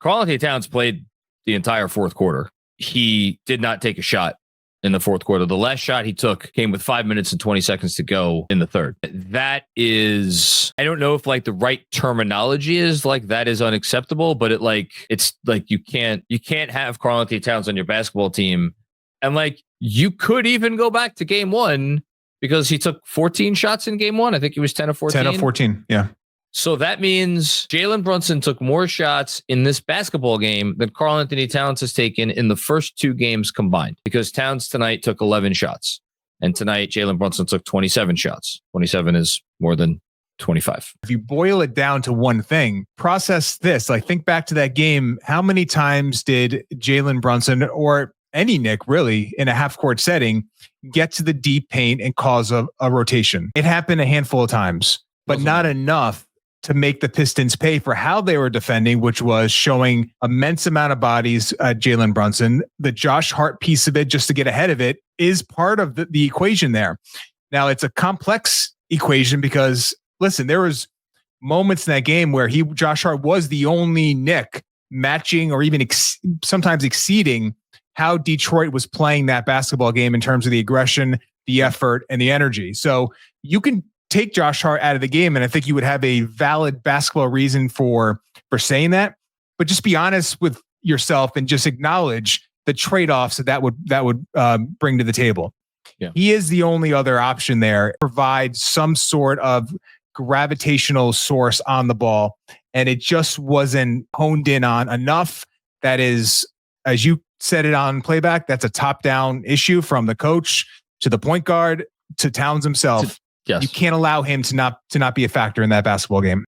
Karl-Anthony Towns played the entire fourth quarter. He did not take a shot in the fourth quarter. The last shot he took came with 5 minutes and 20 seconds to go in the third. That is, I don't know if like the right terminology is like that is unacceptable, but it's like you can't have Karl-Anthony Towns on your basketball team. And like you could even go back to game one because he took 14 shots in game one. I think he was 10 of 14. 10 of 14, yeah. So that means Jalen Brunson took more shots in this basketball game than Karl-Anthony Towns has taken in the first two games combined, because Towns tonight took 11 shots. And tonight, Jalen Brunson took 27 shots. 27 is more than 25. If you boil it down to one thing, process this. Like, think back to that game. How many times did Jalen Brunson or any Knick really in a half-court setting get to the deep paint and cause a rotation? It happened a handful of times, but not enough to make the Pistons pay for how they were defending, which was showing immense amount of bodies at Jalen Brunson. The Josh Hart piece of it, just to get ahead of it, is part of the equation there. Now, it's a complex equation because, listen, there was moments in that game where Josh Hart was the only Knick matching or even sometimes exceeding how Detroit was playing that basketball game in terms of the aggression, the effort, and the energy. So you can take Josh Hart out of the game, and I think you would have a valid basketball reason for saying that. But just be honest with yourself and just acknowledge the trade-offs that would bring to the table. Yeah. He is the only other option there. Provide some sort of gravitational source on the ball, and it just wasn't honed in on enough. That is, as you said it on playback, that's a top-down issue from the coach to the point guard to Towns himself. Yes. You can't allow him to not be a factor in that basketball game.